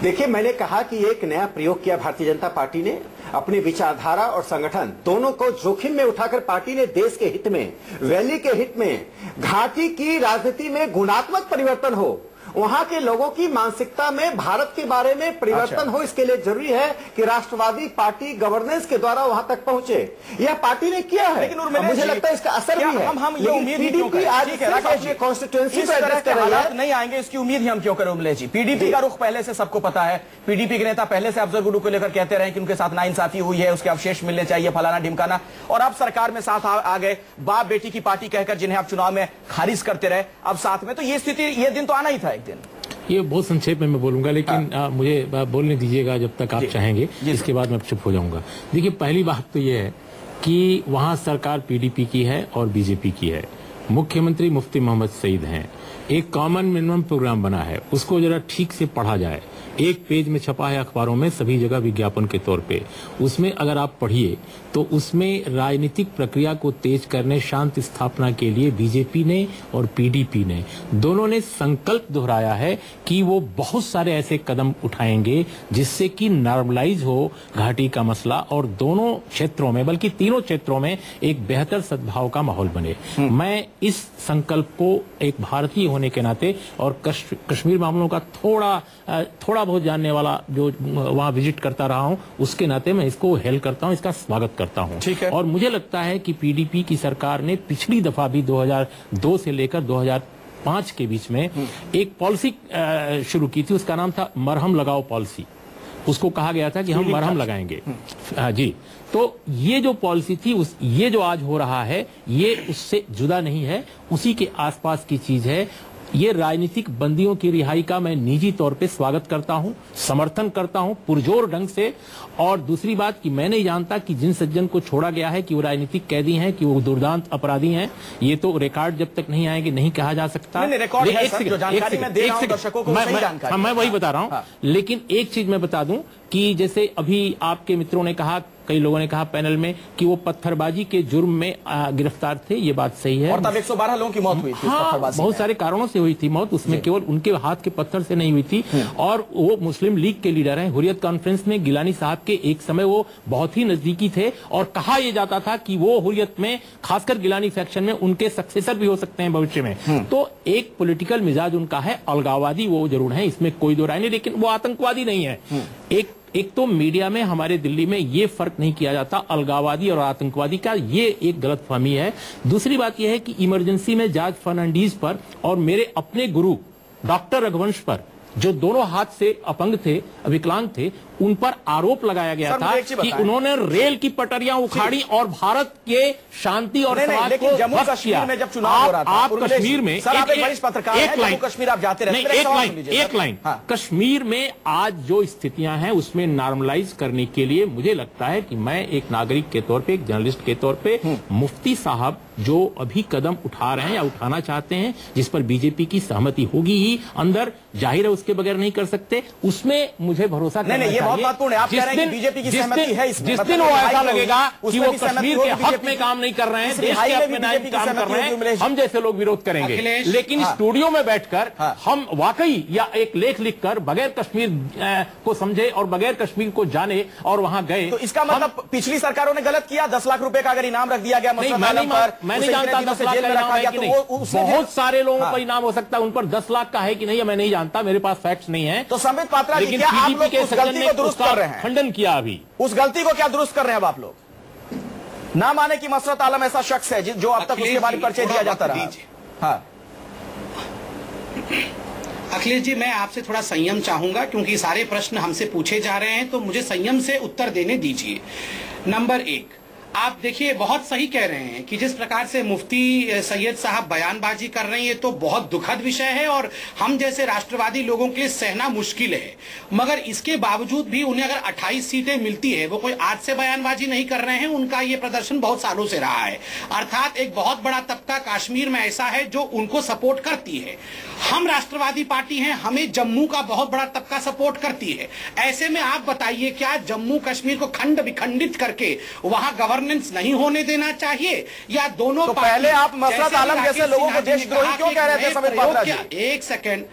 देखिए मैंने कहा कि एक नया प्रयोग किया भारतीय जनता पार्टी ने, अपनी विचारधारा और संगठन दोनों को जोखिम में उठाकर पार्टी ने देश के हित में, वैली के हित में, घाटी की राजनीति में गुणात्मक परिवर्तन हो, वहां के लोगों की मानसिकता में भारत के बारे में परिवर्तन हो, इसके लिए जरूरी है कि राष्ट्रवादी पार्टी गवर्नेंस के द्वारा वहां तक पहुंचे। यह पार्टी ने किया है, लेकिन मुझे लगता है इसका असर भी है। हम ये उम्मीद पीडीपी आज कॉन्स्टिट्यूएंसी हालात नहीं आएंगे, इसकी उम्मीद ही हम क्यों करें उमले जी? पीडीपी का रुख पहले से सबको पता है, पीडीपी के नेता पहले से अफजल गुरु को लेकर कहते रहे कि उनके साथ नाइंसाफी हुई है, उसके अवशेष मिलने चाहिए, फलाना ढिमकाना, और अब सरकार में साथ आ गए, बाप बेटी की पार्टी कहकर जिन्हें आप चुनाव में खारिज करते रहे, अब साथ में। तो ये स्थिति, ये दिन तो आना ही था एक दिन। ये बहुत संक्षेप में मैं बोलूंगा, लेकिन मुझे बोलने दीजिएगा जब तक आप चाहेंगे, इसके बाद मैं चुप हो जाऊंगा। देखिए पहली बात तो ये है कि वहां सरकार पीडीपी की है और बीजेपी की है, मुख्यमंत्री मुफ्ती मोहम्मद सईद हैं, एक कॉमन मिनिमम प्रोग्राम बना है, उसको जरा ठीक से पढ़ा जाए। एक पेज में छपा है अखबारों में, सभी जगह विज्ञापन के तौर पे, उसमें अगर आप पढ़िए तो उसमें राजनीतिक प्रक्रिया को तेज करने, शांति स्थापना के लिए बीजेपी ने और पीडीपी ने दोनों ने संकल्प दोहराया है कि वो बहुत सारे ऐसे कदम उठाएंगे जिससे कि नॉर्मलाइज हो घाटी का मसला और दोनों क्षेत्रों में, बल्कि तीनों क्षेत्रों में एक बेहतर सद्भाव का माहौल बने। मैं इस संकल्प को एक भारतीय होने के नाते और कश्मीर मामलों का थोड़ा बहुत जानने वाला जो वहां विजिट करता रहा हूं, उसके नाते मैं इसको हेल करता हूं, इसका स्वागत करता हूं। और मुझे लगता है कि पीडीपी की सरकार ने पिछली दफा भी 2002 से लेकर 2005 के बीच में एक पॉलिसी शुरू की थी, उसका नाम था मरहम लगाओ पॉलिसी। उसको कहा गया था कि हम मरहम लगाएंगे। जी, तो ये जो पॉलिसी थी, ये जो आज हो रहा है, ये उससे जुदा नहीं है, उसी के आसपास की चीज है। ये राजनीतिक बंदियों की रिहाई का मैं निजी तौर पे स्वागत करता हूं, समर्थन करता हूं पुरजोर ढंग से। और दूसरी बात कि मैं नहीं जानता कि जिन सज्जन को छोड़ा गया है कि वो राजनीतिक कैदी हैं, कि वो दुर्दांत अपराधी हैं, ये तो रिकॉर्ड जब तक नहीं आएंगे नहीं कहा जा सकता। मैं वही बता रहा हूं। लेकिन एक चीज मैं बता दूं कि जैसे अभी आपके मित्रों ने कहा कई लोगों ने कहा पैनल में कि वो पत्थरबाजी के जुर्म में गिरफ्तार थे, ये बात सही है। और तब 112 लोगों की मौत हुई थी। हाँ, बहुत सारे कारणों से हुई थी मौत, उसमें केवल उनके हाथ के पत्थर से नहीं हुई थी। और वो मुस्लिम लीग के लीडर हैं। हुर्रियत कॉन्फ्रेंस में गिलानी साहब के एक समय वो बहुत ही नजदीकी थे और कहा यह जाता था कि वो हुर्रियत में, खासकर गिलानी फैक्शन में, उनके सक्सेसर भी हो सकते हैं भविष्य में। तो एक पॉलिटिकल मिजाज उनका है, अलगाववादी वो जरूर है, इसमें कोई दो राय नहीं, लेकिन वो आतंकवादी नहीं है। एक तो मीडिया में हमारे दिल्ली में ये फर्क नहीं किया जाता अलगाववादी और आतंकवादी का, ये एक गलतफहमी है। दूसरी बात यह है कि इमरजेंसी में जॉर्ज फर्नांडीज पर और मेरे अपने गुरु डॉक्टर रघुवंश पर, जो दोनों हाथ से अपंग थे, विकलांग थे, उन पर आरोप लगाया गया था कि उन्होंने रेल की पटरियां उखाड़ी और भारत के शांति और समाज को जम्मू कश्मीर में जब चुनाव हो रहा था, आप कश्मीर में एक लाइन कश्मीर में आज जो स्थितियां हैं उसमें नॉर्मलाइज करने के लिए मुझे लगता है कि मैं एक नागरिक के तौर पे, एक जर्नलिस्ट के तौर पे, मुफ्ती साहब जो अभी कदम उठा रहे हैं या उठाना चाहते हैं, जिस पर बीजेपी की सहमति होगी ही अंदर, जाहिर है उसके बगैर नहीं कर सकते, उसमें मुझे भरोसा करना चाहिए। बहुत महत्वपूर्ण है। आप कह रहे हैं कि बीजेपी की सहमति है इसमें, जिस दिन वो ऐसा लगेगा कि वो कश्मीर के हक में काम नहीं कर रहे हैं, देश के हक में नहीं काम कर रहे हैं, हम जैसे लोग विरोध करेंगे। लेकिन स्टूडियो में बैठकर हम वाकई या एक लेख लिखकर बगैर कश्मीर को समझे और बगैर कश्मीर को जाने और वहां गए, तो इसका मतलब पिछली सरकारों ने गलत किया। 10 लाख रुपए का अगर इनाम रख दिया गया, मैं नहीं जानता 10 लाख का इनाम है कि नहीं। बहुत सारे लोगों पर इनाम हो सकता है, उन पर 10 लाख का है कि नहीं मैं नहीं जानता, मेरे पास फैक्ट्स नहीं है। तो संबित पात्रा जी, क्या आप लोग उस गलती को दुरुस्त कर रहे हैं? खंडन किया अभी उस गलती को क्या दुरुस्त कर रहे हैं अब आप लोग? ना माने कि मसरत आलम ऐसा शख्स है जो अब तक उसके बारे में परिचय दिया जाता रहा। हाँ अखिलेश जी, मैं आपसे थोड़ा संयम चाहूंगा क्योंकि सारे प्रश्न हमसे पूछे जा रहे हैं, तो मुझे संयम से उत्तर देने दीजिए। नंबर 1, आप देखिए बहुत सही कह रहे हैं कि जिस प्रकार से मुफ्ती सैयद साहब बयानबाजी कर रहे हैं ये तो बहुत दुखद विषय है और हम जैसे राष्ट्रवादी लोगों के लिए सहना मुश्किल है। मगर इसके बावजूद भी उन्हें अगर 28 सीटें मिलती है, वो कोई आज से बयानबाजी नहीं कर रहे हैं, उनका ये प्रदर्शन बहुत सालों से रहा है। अर्थात एक बहुत बड़ा तबका कश्मीर में ऐसा है जो उनको सपोर्ट करती है। हम राष्ट्रवादी पार्टी हैं, हमें जम्मू का बहुत बड़ा तबका सपोर्ट करती है। ऐसे में आप बताइए, क्या जम्मू कश्मीर को खंड विखंडित करके वहां गवर्नेंस नहीं होने देना चाहिए या दोनों? तो पहले आप मसरत आलम जैसे लोगों को देशद्रोही क्यों कह रहे थे संबित पात्रा जी? एक सेकंड,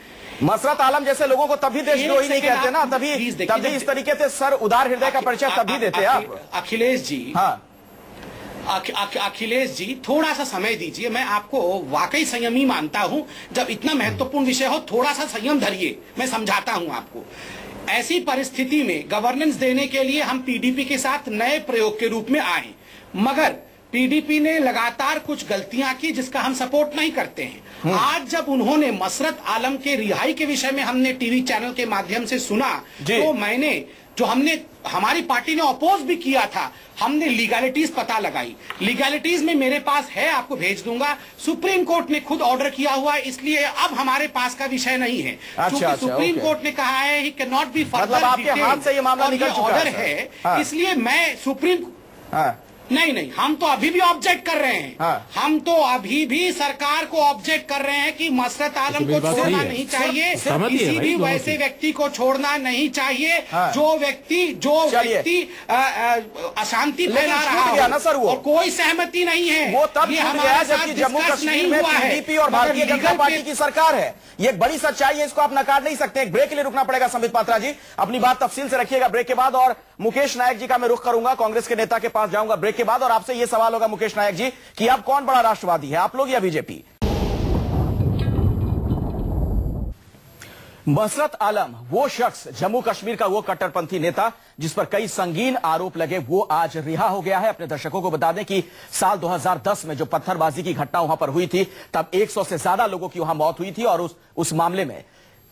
मसरत आलम जैसे लोगों को तभी देशद्रोही नहीं कहते ना, तभी इस तरीके से सर उदार हृदय का परिचय तभी देते आप। अखिलेश जी, हाँ अखिलेश जी, थोड़ा सा समय दीजिए। मैं आपको वाकई संयमी मानता हूं। जब इतना महत्वपूर्ण विषय हो थोड़ा सा संयम धरिए, मैं समझाता हूं आपको। ऐसी परिस्थिति में गवर्नेंस देने के लिए हम पीडीपी के साथ नए प्रयोग के रूप में आए, मगर पीडीपी ने लगातार कुछ गलतियां की जिसका हम सपोर्ट नहीं करते हैं। आज जब उन्होंने मसरत आलम के रिहाई के विषय में हमने टीवी चैनल के माध्यम से सुना, तो हमारी पार्टी ने अपोज भी किया था। हमने लीगैलिटीज पता लगाई। लीगैलिटीज में मेरे पास है, आपको भेज दूंगा। सुप्रीम कोर्ट ने खुद ऑर्डर किया हुआ है, इसलिए अब हमारे पास का विषय नहीं है। सुप्रीम कोर्ट ने कहा है he can not be further order है, इसलिए मैं सुप्रीम नहीं, हम तो अभी भी ऑब्जेक्ट कर रहे हैं। हम तो अभी भी सरकार को ऑब्जेक्ट कर रहे हैं कि मसरत आलम को छोड़ना नहीं चाहिए, किसी भी वैसे व्यक्ति को छोड़ना नहीं चाहिए जो व्यक्ति अशांति फैला रहा हो और कोई सहमति नहीं है। वो तब हमारे जबकि जम्मू कश्मीर में पीडीपी और भारतीय जनता पार्टी की सरकार है। ये बड़ी सच्चाई है, इसको आप नकार नहीं सकते। एक ब्रेक के लिए रुकना पड़ेगा संबित पात्रा जी, अपनी बात तफसील से रखिएगा ब्रेक के बाद। और मुकेश नायक जी का मैं रुख करूंगा, कांग्रेस के नेता के पास जाऊंगा ब्रेक के बाद, और आपसे यह सवाल होगा मुकेश नायक जी कि आप कौन बड़ा राष्ट्रवादी है, आप लोग या बीजेपी? मसरत आलम, वो शख्स, जम्मू कश्मीर का वो कट्टरपंथी नेता जिस पर कई संगीन आरोप लगे, वो आज रिहा हो गया है। अपने दर्शकों को बता दें कि साल 2010 में जो पत्थरबाजी की घटना वहां पर हुई थी, तब 100 से ज्यादा लोगों की वहां मौत हुई थी और उस मामले में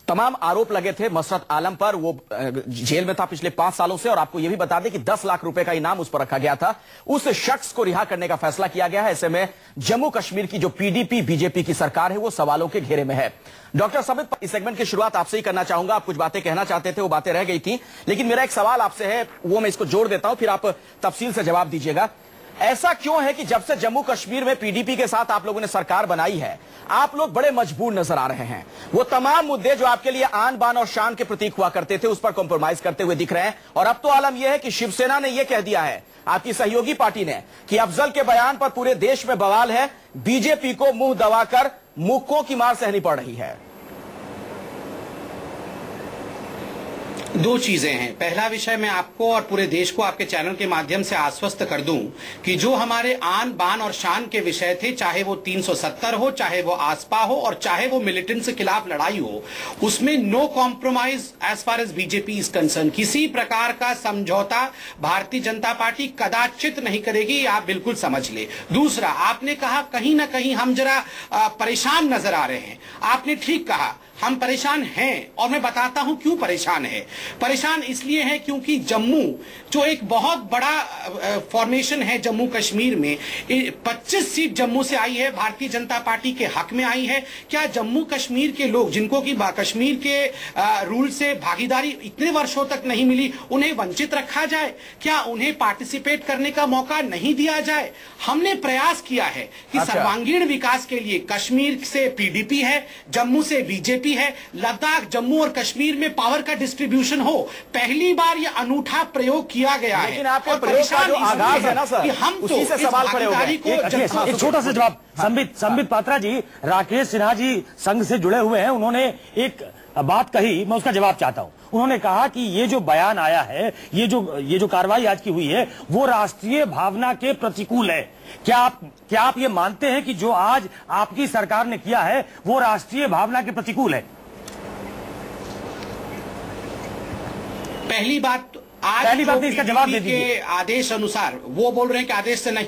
तमाम आरोप लगे थे मसरत आलम पर। वो जेल में था पिछले 5 सालों से, और आपको यह भी बता दें कि 10 लाख रुपए का इनाम उस पर रखा गया था। उस शख्स को रिहा करने का फैसला किया गया है। ऐसे में जम्मू कश्मीर की जो पीडीपी बीजेपी की सरकार है वो सवालों के घेरे में है। डॉक्टर संबित, इस सेगमेंट की शुरुआत आपसे ही करना चाहूंगा। आप कुछ बातें कहना चाहते थे, वो बातें रह गई थी, लेकिन मेरा एक सवाल आपसे है, वो मैं इसको जोड़ देता हूं, फिर आप तफसील से जवाब दीजिएगा। ऐसा क्यों है कि जब से जम्मू कश्मीर में पीडीपी के साथ आप लोगों ने सरकार बनाई है, आप लोग बड़े मजबूर नजर आ रहे हैं। वो तमाम मुद्दे जो आपके लिए आन बान और शान के प्रतीक हुआ करते थे, उस पर कॉम्प्रोमाइज करते हुए दिख रहे हैं। और अब तो आलम यह है कि शिवसेना ने यह कह दिया है, आपकी सहयोगी पार्टी ने, कि अफजल के बयान पर पूरे देश में बवाल है, बीजेपी को मुंह दबाकर मुक्कों की मार सहनी पड़ रही है। दो चीजें हैं। पहला विषय, मैं आपको और पूरे देश को आपके चैनल के माध्यम से आश्वस्त कर दूं कि जो हमारे आन बान और शान के विषय थे, चाहे वो 370 हो, चाहे वो आसपा हो और चाहे वो मिलिटेंट्स के खिलाफ लड़ाई हो, उसमें no compromise as far as BJP is concern. किसी प्रकार का समझौता भारतीय जनता पार्टी कदाचित नहीं करेगी, आप बिल्कुल समझ ले। दूसरा, आपने कहा कहीं ना कहीं हम जरा परेशान नजर आ रहे हैं। आपने ठीक कहा, हम परेशान हैं और मैं बताता हूं क्यों परेशान है। परेशान इसलिए है क्योंकि जम्मू जो एक बहुत बड़ा फॉर्मेशन है जम्मू कश्मीर में, 25 सीट जम्मू से आई है, भारतीय जनता पार्टी के हक में आई है। क्या जम्मू कश्मीर के लोग जिनको कि कश्मीर के रूल से भागीदारी इतने वर्षों तक नहीं मिली, उन्हें वंचित रखा जाए? क्या उन्हें पार्टिसिपेट करने का मौका नहीं दिया जाए? हमने प्रयास किया है कि सर्वांगीण विकास के लिए कश्मीर से पीडीपी है, जम्मू से बीजेपी है, लद्दाख, जम्मू और कश्मीर में पावर का डिस्ट्रीब्यूशन हो। पहली बार यह अनूठा प्रयोग किया गया है। लेकिन आपके प्रयोग का जो आगाज है ना सर, कि हम उसी से सवाल खड़े हो गए। एक छोटा सा जवाब, संबित पात्रा जी, राकेश सिन्हा जी संघ से जुड़े हुए हैं, उन्होंने एक बात कही, मैं उसका जवाब चाहता हूं। उन्होंने कहा कि ये जो बयान आया है, ये जो कार्रवाई आज की हुई है, वो राष्ट्रीय भावना के प्रतिकूल है। क्या आप ये मानते हैं कि जो आज आपकी सरकार ने किया है वो राष्ट्रीय भावना के प्रतिकूल है? पहली बात, आज इसका जवाब दे दीजिए। के आदेश अनुसार वो बोल रहे हैं कि आदेश से नहीं,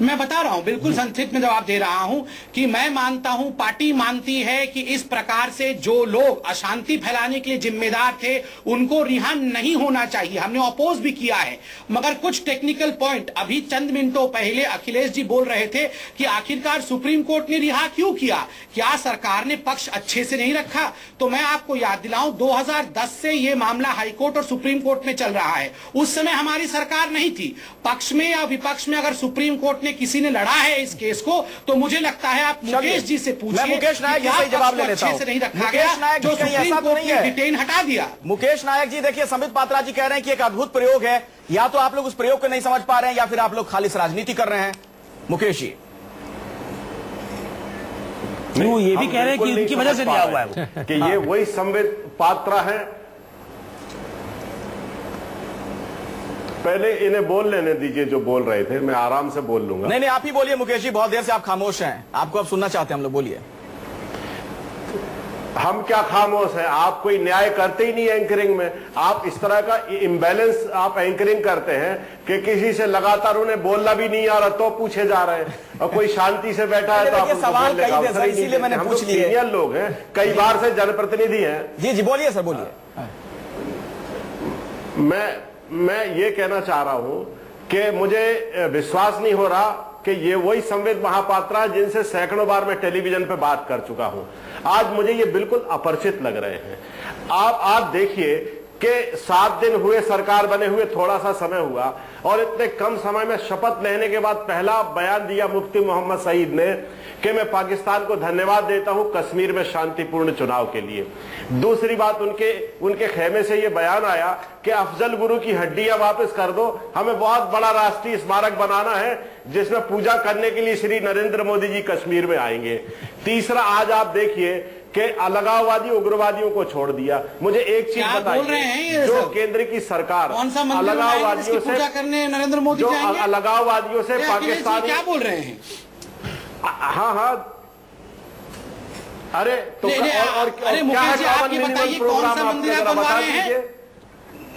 मैं बता रहा हूं, बिल्कुल संक्षिप्त में जवाब दे रहा हूं कि मैं मानता हूं, पार्टी मानती है कि इस प्रकार से जो लोग अशांति फैलाने के लिए जिम्मेदार थे उनको रिहा नहीं होना चाहिए। हमने अपोज भी किया है, मगर कुछ टेक्निकल पॉइंट, अभी चंद मिनटों पहले अखिलेश जी बोल रहे थे कि आखिरकार सुप्रीम कोर्ट ने रिहा क्यों किया, क्या सरकार ने पक्ष अच्छे से नहीं रखा? तो मैं आपको याद दिलाऊं, 2010 से यह मामला हाईकोर्ट और सुप्रीम कोर्ट में चल रहा है। उस समय हमारी सरकार नहीं थी। पक्ष में या विपक्ष में अगर सुप्रीम कोर्ट किसी ने लड़ा है इस केस को, तो मुझे लगता है आप मुकेश जी से पूछिए। मुकेश नायक जी से जवाब ले लेता हूं। अच्छे से नहीं रखा गया, जो सुप्रीम कोर्ट ने डिटेन हटा दिया। मुकेश नायक जी, देखिए, संबित पात्रा जी कह रहे हैं कि एक अद्भुत प्रयोग है, या तो आप लोग उस प्रयोग को नहीं समझ पा रहे हैं या फिर आप लोग खालिस राजनीति कर रहे हैं। मुकेश जी, वो ये भी कह रहे हैं कि उनकी वजह से लिया हुआ है कि ये वही संबित पात्रा है। पहले इन्हें बोल लेने दीजिए जो बोल रहे थे, मैं आराम से बोल लूंगा। नहीं, आप ही बोलिए मुकेश जी, बहुत देर से आप खामोश हैं, आपको अब सुनना चाहते हैं हम लोग, बोलिए। हम क्या खामोश हैं? आप कोई न्याय करते ही नहीं एंकरिंग में। आप इस तरह का इम्बैलेंस आप एंकरिंग करते हैं कि किसी से लगातार उन्हें बोलना भी नहीं आ रहा तो पूछे जा रहे हैं, और कोई शांति से बैठा है तो आप सवाल कई देर से, इसीलिए मैंने पूछ लिया। सीनियर लोग हैं, कई बार से जनप्रतिनिधि हैं। जी बोलिए सर, बोलिए। मैं ये कहना चाह रहा हूं कि मुझे विश्वास नहीं हो रहा कि ये वही संबित महापात्रा जिनसे सैकड़ों बार मैं टेलीविजन पे बात कर चुका हूं। आज मुझे ये बिल्कुल अपरिचित लग रहे हैं। आप देखिए कि 7 दिन हुए सरकार बने हुए, थोड़ा सा समय हुआ, और इतने कम समय में शपथ लेने के बाद पहला बयान दिया मुफ्ती मोहम्मद सईद ने कि मैं पाकिस्तान को धन्यवाद देता हूं कश्मीर में शांतिपूर्ण चुनाव के लिए। दूसरी बात, उनके खेमे से यह बयान आया कि अफजल गुरु की हड्डियां वापस कर दो, हमें बहुत बड़ा राष्ट्रीय स्मारक बनाना है जिसमें पूजा करने के लिए श्री नरेंद्र मोदी जी कश्मीर में आएंगे। तीसरा, आज आप देखिए कि अलगाववादी उग्रवादियों को छोड़ दिया। मुझे एक चीज बताइए, जो केंद्र की सरकार अलगाववादियों से, नरेंद्र मोदी अलगाववादियों से पाकिस्तान, क्या बोल रहे हैं? हाँ, अरे तो अरे मुकेश जी, आप ये बताइए कौन सा मंदिर आप बनवा रहे हैं?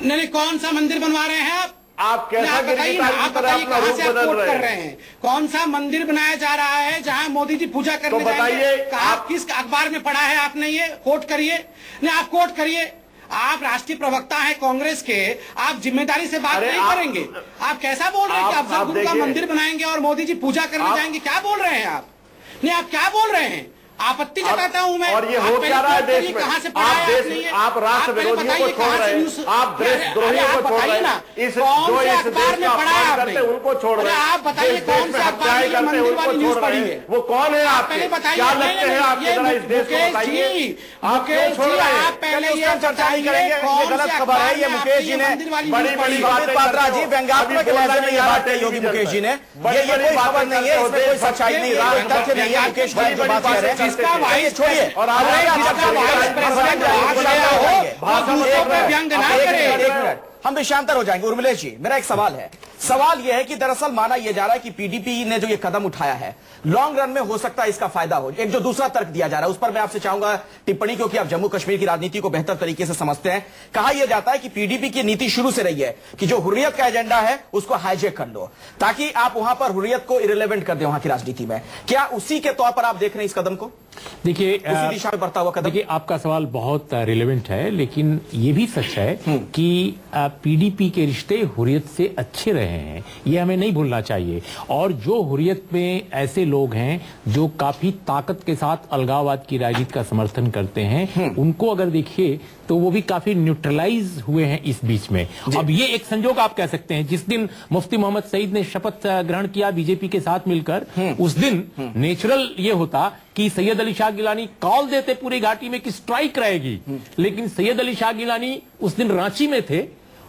नहीं, कौन सा मंदिर बनवा रहे हैं आप कैसा बताइए ना, आप बताइए कहां से आप कोट कर रहे हैं? कौन सा मंदिर बनाया जा रहा है जहां मोदी जी पूजा करने जाएंगे? आप किस अखबार में पढ़ा है आपने? ये कोट करिए। नहीं, आप कोट करिए। आप राष्ट्रीय प्रवक्ता हैं कांग्रेस के, आप जिम्मेदारी से बात नहीं करेंगे। आप कैसा बोल रहे हैं कि अफजल गुरु का मंदिर बनाएंगे और मोदी जी पूजा करने जाएंगे? क्या बोल रहे हैं आप? नहीं, आप क्या बोल रहे हैं? आपत्ति जताता हूं मैं। और ये हो क्या रहा है देश में? आप राष्ट्र विरोधियों को छोड़ रहे हैं, आप देशद्रोहियों को छोड़ रहे हैं, इस जो इस देश का अपमान करते हैं उनको छोड़ रहे हैं, आप बताइए कौन से हत्याएं करते हैं उनको छोड़ रहे हैं। वो कौन है आपके, क्या लगते हैं आपकी तरह इस देश को बताइए, आप क्यों छोड़ रहे हैं? आप पहले ये चर्चा नहीं करेंगे, ये गलत खबर है। ये मुकेश जी ने बड़ी बड़ी बातें पात्रा जी व्यंग्यात्मक लहजे में ये बातें योगी मुकेश जी ने, ये कोई खबर नहीं है, इसमें कोई सच्चाई नहीं, तथ्य नहीं है। मुकेश भाई जो बात कर रहे हैं जिसका वाइस छोड़िए और व्यंग ना करे। हम भी शांतर हो जाएंगे। उर्मिलेश जी, मेरा एक सवाल है। सवाल यह है कि दरअसल माना यह जा रहा है कि पीडीपी ने जो ये कदम उठाया है लॉन्ग रन में हो सकता है इसका फायदा हो। एक जो दूसरा तर्क दिया जा रहा है उस पर मैं आपसे चाहूंगा टिप्पणी, क्योंकि आप जम्मू कश्मीर की राजनीति को बेहतर तरीके से समझते हैं। कहा यह जाता है कि पीडीपी की नीति शुरू से रही है कि जो हुर्रियत का एजेंडा है उसको हाईजैक कर लो ताकि आप वहां पर हुर्रियत को इरेलेवेंट कर दें वहां की राजनीति में। क्या उसी के तौर पर आप देख रहे हैं इस कदम को? देखिए, उसी दिशा में बढ़ता हुआ कदम। देखिए, आपका सवाल बहुत रिलेवेंट है, लेकिन ये भी सच है कि पीडीपी के रिश्ते हुर्रियत से अच्छे रहे हैं, ये हमें नहीं भूलना चाहिए। और जो हुर्रियत में ऐसे लोग हैं जो काफी ताकत के साथ अलगाववाद की राजनीति का समर्थन करते हैं, उनको अगर देखिए तो वो भी काफी न्यूट्रलाइज हुए हैं इस बीच में। अब ये एक संजोग आप कह सकते हैं, जिस दिन मुफ्ती मोहम्मद सईद ने शपथ ग्रहण किया बीजेपी के साथ मिलकर, उस दिन नेचुरल ये होता कि सैयद अली शाह गिलानी कॉल देते पूरी घाटी में कि स्ट्राइक रहेगी, लेकिन सैयद अली शाह गिलानी उस दिन रांची में थे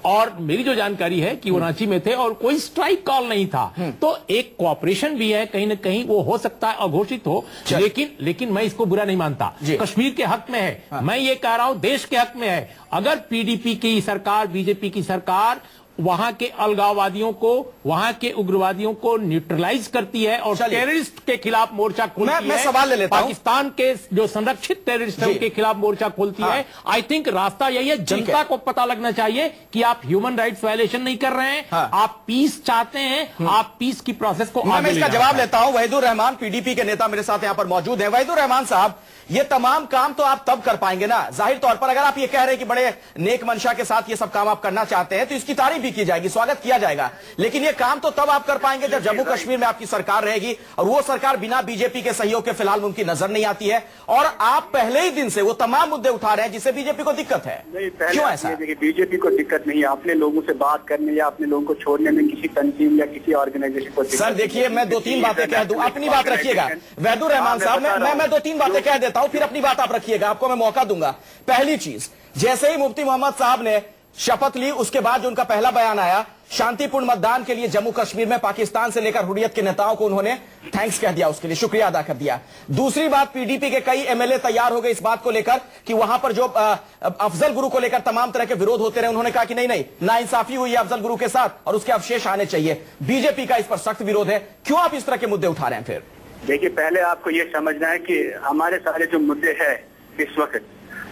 और मेरी जो जानकारी है कि वो रांची में थे और कोई स्ट्राइक कॉल नहीं था। तो एक कोऑपरेशन भी है, कहीं ना कहीं वो हो सकता है अघोषित हो, लेकिन मैं इसको बुरा नहीं मानता। कश्मीर के हक में है, मैं ये कह रहा हूं देश के हक में है। अगर पीडीपी की सरकार, बीजेपी की सरकार वहां के अलगाववादियों को, वहां के उग्रवादियों को न्यूट्रलाइज करती है और टेररिस्ट के खिलाफ मोर्चा खोलती है, सवाल ले लेता हूं। पाकिस्तान के जो संरक्षित टेररिस्ट है उनके खिलाफ मोर्चा खोलती है, आई थिंक रास्ता यही है। जनता को पता लगना चाहिए कि आप ह्यूमन राइट्स वायलेशन नहीं कर रहे हैं, आप पीस चाहते हैं, आप पीस की प्रोसेस को मैं इसका जवाब लेता हूं। वहीदुर रहमान पीडीपी के नेता मेरे साथ यहां पर मौजूद है। वहीदुर रहमान साहब, ये तमाम काम तो आप तब कर पाएंगे ना, जाहिर तौर पर अगर आप ये कह रहे हैं कि बड़े नेक मंशा के साथ ये सब काम आप करना चाहते हैं तो इसकी तारीफ भी की जाएगी, स्वागत किया जाएगा, लेकिन ये काम तो तब आप कर पाएंगे जब जम्मू कश्मीर में आपकी सरकार रहेगी और वो सरकार बिना बीजेपी के सहयोग के फिलहाल उनकी नजर नहीं आती है। और आप पहले ही दिन से वो तमाम मुद्दे उठा रहे हैं जिससे बीजेपी को दिक्कत है। क्यों ऐसा? देखिए, बीजेपी को दिक्कत नहीं है अपने लोगों से बात करने या अपने लोगों को छोड़ने में किसी तंजीम या किसी ऑर्गेनाइजेशन को। सर देखिए, मैं 2-3 बातें कह दूं, अपनी बात रखिएगा। वहीदुर रहमान साहब, मैं 2-3 बातें कह देता हूं, फिर अपनी बात आप रखिएगा, आपको मैं मौका दूंगा। पहली चीज, जैसे ही मुफ्ती मोहम्मद साहब ने शपथ ली उसके बाद जो उनका पहला बयान आया, शांतिपूर्ण मतदान के लिए जम्मू कश्मीर में पाकिस्तान से लेकर हुर्रियत के नेताओं को उन्होंने थैंक्स कह दिया, उसके लिए शुक्रिया अदा कर दिया। दूसरी बात, पीडीपी के कई एमएलए तैयार हो गए इस बात को लेकर कि वहां पर जो अफजल गुरु को लेकर तमाम तरह के विरोध होते रहे, उन्होंने कहा कि नहीं, नाइंसाफी हुई है अफजल गुरु के साथ और उसके अवशेष आने चाहिए। बीजेपी का इस पर सख्त विरोध है। क्यों आप इस तरह के मुद्दे उठा रहे हैं? फिर देखिए, पहले आपको यह समझना है कि हमारे सारे जो मुद्दे हैं इस वक्त,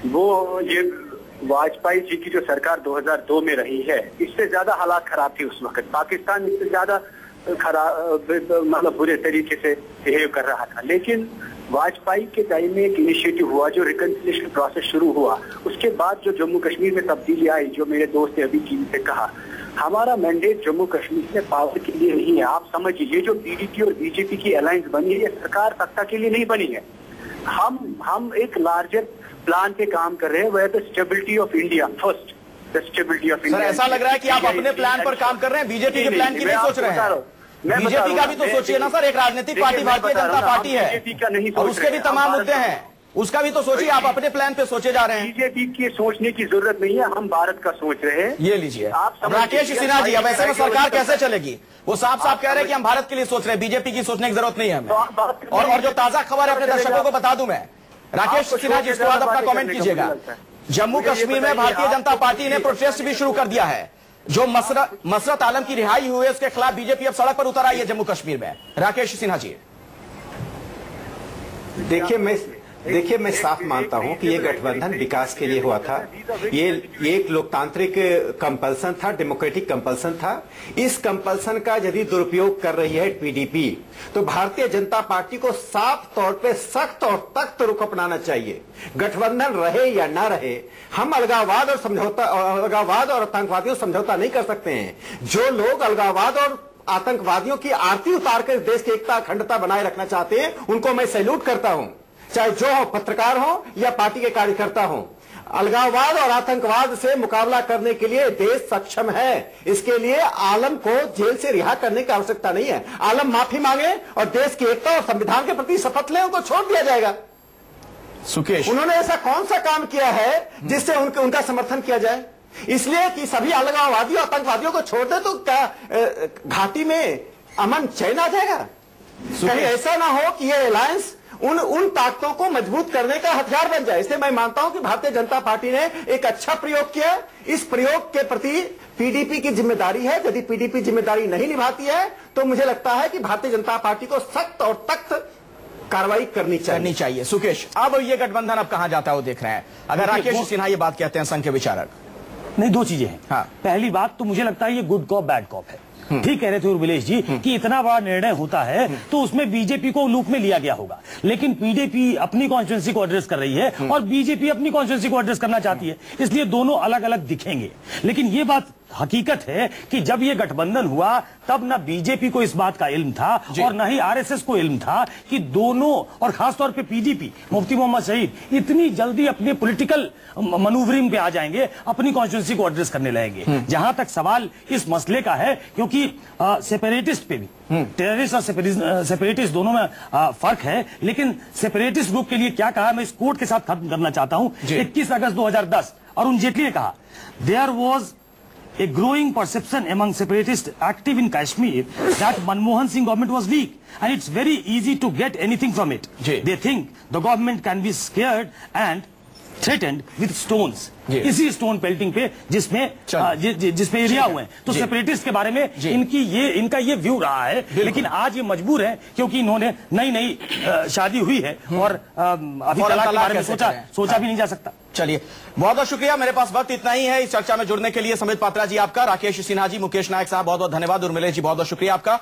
वो ये वाजपेयी जी की जो सरकार 2002 में रही है, इससे ज्यादा हालात खराब थी उस वक्त। पाकिस्तान इससे ज्यादा खराब, मतलब बुरे तरीके से बिहेव कर रहा था। लेकिन वाजपेयी के टाइम में एक इनिशिएटिव हुआ, जो रिकंसिलिएशन प्रोसेस शुरू हुआ, उसके बाद जो जम्मू कश्मीर में तब्दीली आई, जो मेरे दोस्त ने अभी टीवी से कहा, हमारा मैंडेट जम्मू कश्मीर में पावर के लिए नहीं है। आप समझिए, ये जो पीडीपी और बीजेपी की अलायंस बनी है, ये सरकार सत्ता के लिए नहीं बनी है। हम एक लार्जर प्लान पे काम कर रहे हैं, वह the stability of India first, the stability of India. ऐसा लग रहा है कि आप अपने प्लान पर काम कर रहे हैं, बीजेपी के प्लान की नहीं सोच रहे हैं। बीजेपी का भी तो सोचिए ना सर, एक राजनीतिक पार्टी भारतीय जनता पार्टी है और उसके भी तमाम मुद्दे हैं, उसका भी तो सोचिए। आप अपने प्लान पे सोचे जा रहे हैं। बीजेपी की सोचने की जरूरत नहीं है, हम भारत का सोच रहे हैं। ये लीजिए आप राकेश सिन्हा जी, अब ऐसे में सरकार कैसे चलेगी? वो साफ साफ कह रहे हैं कि हम भारत के लिए सोच रहे हैं, बीजेपी की सोचने की जरूरत नहीं है हमें। और जो ताजा खबर है अपने दर्शकों को बता दूं मैं, राकेश सिन्हा जी, इसके बाद अपना कमेंट कीजिएगा। जम्मू कश्मीर में भारतीय जनता पार्टी ने प्रोटेस्ट भी शुरू कर दिया है। जो मसरत आलम की रिहाई हुई है उसके खिलाफ बीजेपी अब सड़क पर उतर आई है जम्मू कश्मीर में। राकेश सिन्हा जी, देखिए मैं साफ मानता हूं कि ये गठबंधन विकास के लिए हुआ था। ये एक लोकतांत्रिक कंपल्सन था, डेमोक्रेटिक कंपल्सन था। इस कंपल्सन का यदि दुरुपयोग कर रही है पीडीपी, तो भारतीय जनता पार्टी को साफ तौर पे सख्त और सख्त रुख अपनाना चाहिए। गठबंधन रहे या ना रहे, हम अलगाववाद और आतंकवादियों समझौता नहीं कर सकते हैं। जो लोग अलगाववाद और आतंकवादियों की आरती उतार कर देश की एकता अखंडता बनाए रखना चाहते हैं, उनको मैं सैल्यूट करता हूं। चाहे जो हो, पत्रकार हो या पार्टी के कार्यकर्ता हो, अलगाववाद और आतंकवाद से मुकाबला करने के लिए देश सक्षम है। इसके लिए आलम को जेल से रिहा करने की आवश्यकता नहीं है। आलम माफी मांगे और देश की एकता और संविधान के प्रति शपथ ले, उनको छोड़ दिया जाएगा। सुकेश, उन्होंने ऐसा कौन सा काम किया है जिससे उनका समर्थन किया जाए? इसलिए कि सभी अलगाववादियों आतंकवादियों को छोड़ दे तो क्या घाटी में अमन चैन आ जाएगा? कहीं ऐसा ना हो कि ये अलायंस उन ताकतों को मजबूत करने का हथियार बन जाए। इसलिए मैं मानता हूं कि भारतीय जनता पार्टी ने एक अच्छा प्रयोग किया। इस प्रयोग के प्रति पीडीपी की जिम्मेदारी है। यदि पीडीपी जिम्मेदारी नहीं निभाती है तो मुझे लगता है कि भारतीय जनता पार्टी को सख्त और तख्त कार्रवाई करनी चाहिए। सुकेश, अब ये गठबंधन अब कहां जाता है वो देख रहे हैं। अगर राकेश सिन्हा ये बात कहते हैं, संघ के विचारक, नहीं, दो चीजें हैं। हाँ। पहली बात तो मुझे लगता है ये गुड कॉप बैड कॉप है। ठीक कह रहे थे उर्मिलेश जी कि इतना बड़ा निर्णय होता है तो उसमें बीजेपी को लूप में लिया गया होगा, लेकिन पीडीपी अपनी कॉन्स्टिट्यूंसी को एड्रेस कर रही है और बीजेपी अपनी कॉन्स्टिट्यूंसी को एड्रेस करना चाहती है, इसलिए दोनों अलग अलग दिखेंगे। लेकिन ये बात हकीकत है कि जब ये गठबंधन हुआ तब ना बीजेपी को इस बात का इल्म था और न ही आरएसएस को इल्म था कि दोनों, और खासतौर पे पीडीपी, मुफ्ती मोहम्मद शहीद इतनी जल्दी अपने पॉलिटिकल मनूवरिंग पे आ जाएंगे, अपनी कॉन्स्टिट्यूंसी को एड्रेस करने लगेंगे। जहां तक सवाल इस मसले का है, क्योंकि सेपरेटिस्ट पे भी, टेररिस्ट और सेपरेटिस्ट दोनों में फर्क है, लेकिन सेपरेटिस्ट ग्रुप के लिए क्या कहा, मैं इस कोर्ट के साथ खत्म करना चाहता हूं। 21 अगस्त 2010 अरुण जेटली ने कहा, there was a growing perception among separatists active in Kashmir that Manmohan Singh government was weak and it's very easy to get anything from it. They think the government can be scared and threatened with stones. इसी stone pelting पे जिसमें area हुए हैं, तो separatist के बारे में इनका ये व्यू रहा है। लेकिन आज ये मजबूर है क्योंकि इन्होंने नई शादी हुई है और अभी तलाक के बारे में सोचा भी नहीं जा सकता। चलिए, बहुत बहुत शुक्रिया। मेरे पास वक्त इतना ही है। इस चर्चा में जुड़ने के लिए समित पात्रा जी आपका, राकेश सिन्हा जी, मुकेश नायक साहब बहुत बहुत धन्यवाद, उर्मिलेश जी बहुत बहुत शुक्रिया आपका।